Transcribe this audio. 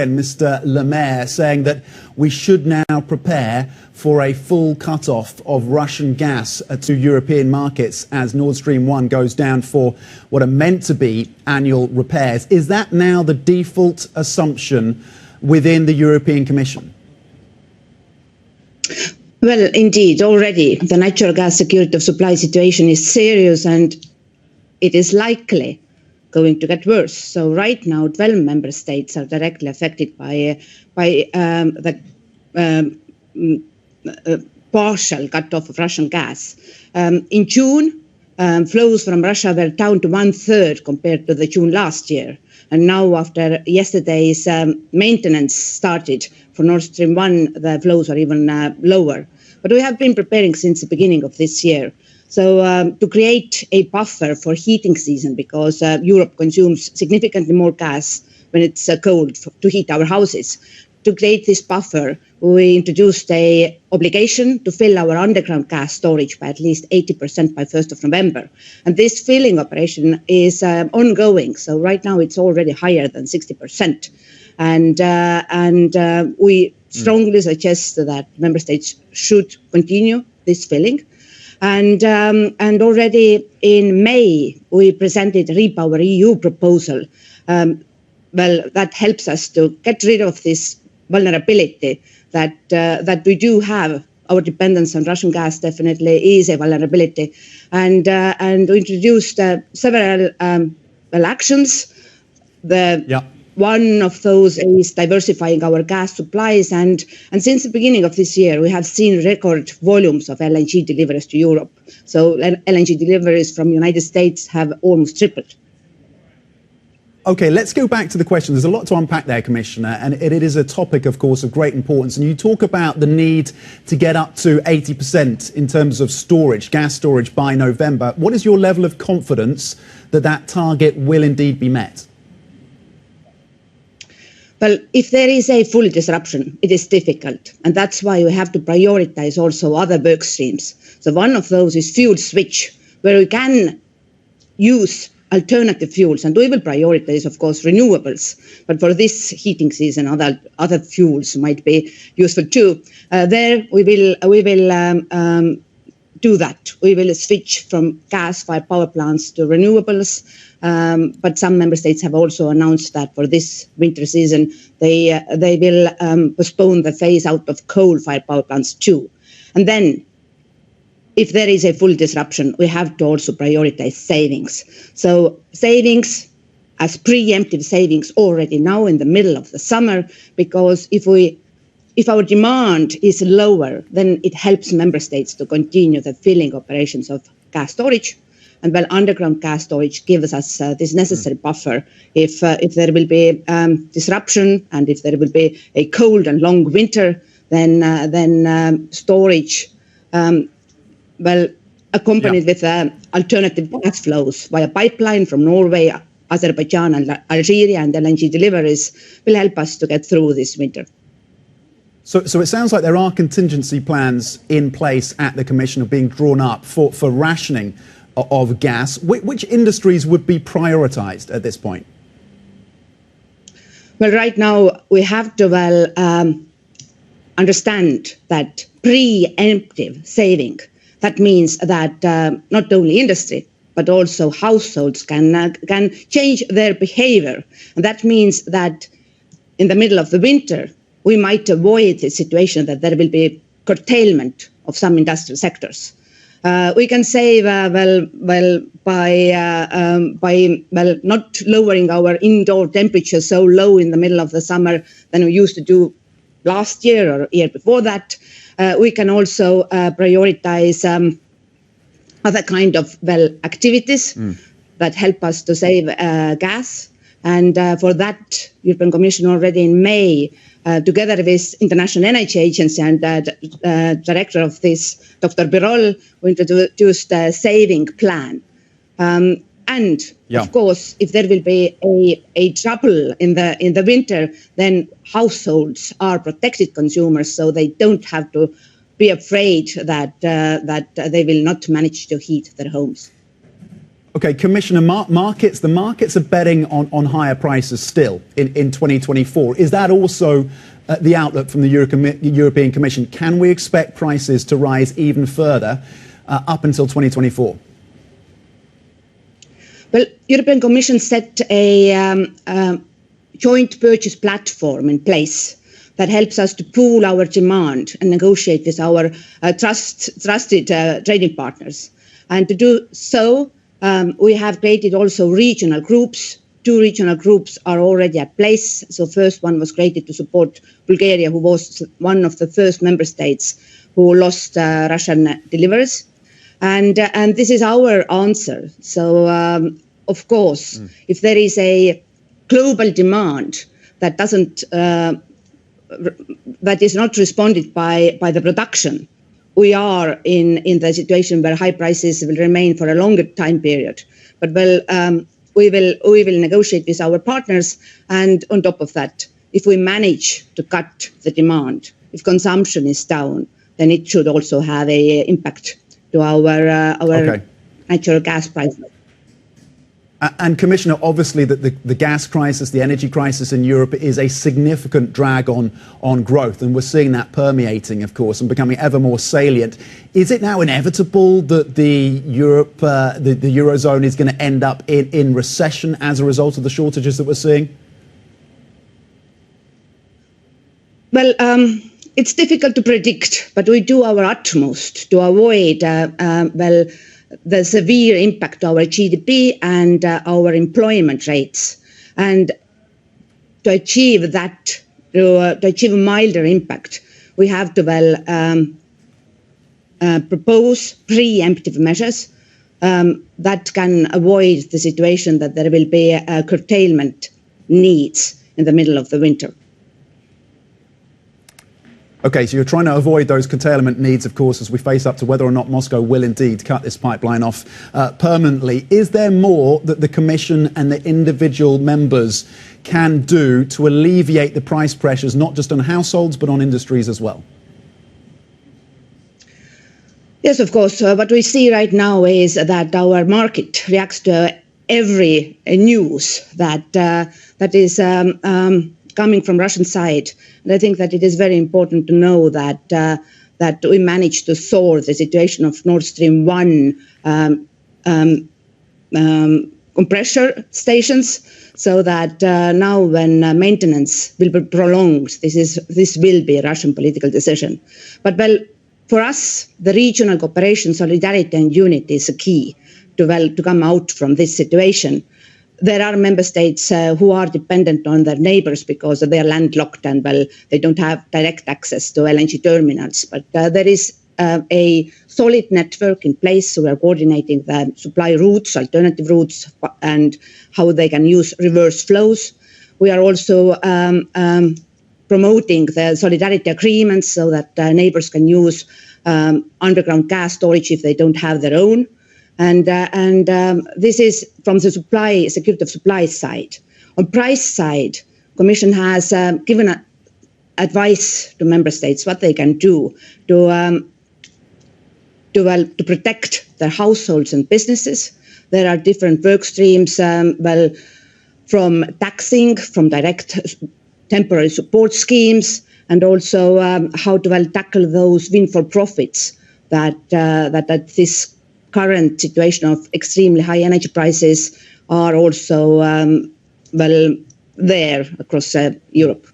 And Mr. Lemaire saying that we should now prepare for a full cut-off of Russian gas to European markets as Nord Stream 1 goes down for what are meant to be annual repairs. Is that now the default assumption within the European Commission? Well, indeed, already the natural gas security of supply situation is serious and it is likely going to get worse. So right now, 12 member states are directly affected by the partial cut-off of Russian gas. In June, flows from Russia were down to 1/3 compared to the June last year. And now, after yesterday's maintenance started for Nord Stream 1, the flows are even lower. But we have been preparing since the beginning of this year. So to create a buffer for heating season, because Europe consumes significantly more gas when it's cold to heat our houses. To create this buffer, we introduced an obligation to fill our underground gas storage by at least 80% by 1st of November. And this filling operation is ongoing. So right now it's already higher than 60%. And we strongly suggest that member states should continue this filling. And already in May, we presented a Repower EU proposal. That helps us to get rid of this vulnerability that we do have. Our dependence on Russian gas definitely is a vulnerability. And we introduced several actions. One of those is diversifying our gas supplies. And since the beginning of this year, we have seen record volumes of LNG deliveries to Europe. So LNG deliveries from the United States have almost tripled. OK, let's go back to the question. There's a lot to unpack there, Commissioner, and it is a topic, of course, of great importance. And you talk about the need to get up to 80% in terms of storage, gas storage by November. What is your level of confidence that that target will indeed be met? Well, if there is a full disruption, it is difficult. And that's why we have to prioritize also other work streams. So one of those is fuel switch, where we can use alternative fuels. And we will prioritize, of course, renewables. But for this heating season, other fuels might be useful too. There we will do that. We will switch from gas-fired power plants to renewables. But some member states have also announced that for this winter season, they will postpone the phase out of coal-fired power plants too. And then, if there is a full disruption, we have to also prioritize savings. So savings as preemptive savings already now in the middle of the summer, because if our demand is lower, then it helps member states to continue the filling operations of gas storage. And well, underground gas storage gives us this necessary buffer if there will be disruption and if there will be a cold and long winter, then storage, accompanied with alternative gas flows via pipeline from Norway, Azerbaijan and Algeria and LNG deliveries will help us to get through this winter. So it sounds like there are contingency plans in place at the Commission being drawn up for rationing of gas. Which industries would be prioritised at this point? Well, right now we have to understand that preemptive saving, that means that not only industry, but also households can change their behavior. And that means that in the middle of the winter, we might avoid a situation that there will be curtailment of some industrial sectors. We can save by not lowering our indoor temperature so low in the middle of the summer than we used to do last year or year before that. We can also prioritize other kind of activities that help us to save gas. And for that, European Commission already in May, together with International Energy Agency and director of this, Dr. Birol, we introduced a saving plan. Of course, if there will be a trouble in the winter, then households are protected consumers, so they don't have to be afraid that they will not manage to heat their homes. Okay, Commissioner, the markets are betting on higher prices still in 2024. Is that also the outlook from the European Commission? Can we expect prices to rise even further up until 2024? Well, European Commission set a joint purchase platform in place that helps us to pool our demand and negotiate with our trusted trading partners. And to do so, we have created also regional groups. 2 regional groups are already at place. So first one was created to support Bulgaria, who was one of the first member states who lost Russian deliveries. And this is our answer. So, of course, if there is a global demand that that is not responded by the production, we are in the situation where high prices will remain for a longer time period. But we will negotiate with our partners, and on top of that, if we manage to cut the demand, if consumption is down, then it should also have an impact to our natural gas prices. And Commissioner, obviously the gas crisis, the energy crisis in Europe is a significant drag on growth, and we're seeing that permeating, of course, and becoming ever more salient. Is it now inevitable that the Eurozone is going to end up in recession as a result of the shortages that we're seeing? Well, it's difficult to predict, but we do our utmost to avoid the severe impact to our GDP and our employment rates. And to achieve that, to achieve a milder impact, we have to propose preemptive measures that can avoid the situation that there will be curtailment needs in the middle of the winter. Okay, so you're trying to avoid those curtailment needs, of course, as we face up to whether or not Moscow will indeed cut this pipeline off permanently. Is there more that the Commission and the individual members can do to alleviate the price pressures, not just on households, but on industries as well? Yes, of course. What we see right now is that our market reacts to every news that is coming from Russian side. And I think that it is very important to know that we managed to solve the situation of Nord Stream 1 compressor stations, so that now when maintenance will be prolonged, this will be a Russian political decision. But for us, the regional cooperation, solidarity and unity is a key to come out from this situation. There are member states who are dependent on their neighbours because they are landlocked and they don't have direct access to LNG terminals. But there is a solid network in place. So we are coordinating the supply routes, alternative routes, and how they can use reverse flows. We are also promoting the solidarity agreements so that neighbours can use underground gas storage if they don't have their own. And this is from the security of supply side. On price side, Commission has given advice to member states what they can do to protect their households and businesses. There are different work streams, from taxing, from direct temporary support schemes, and also how to tackle those windfall profits that this current situation of extremely high energy prices are also there across Europe.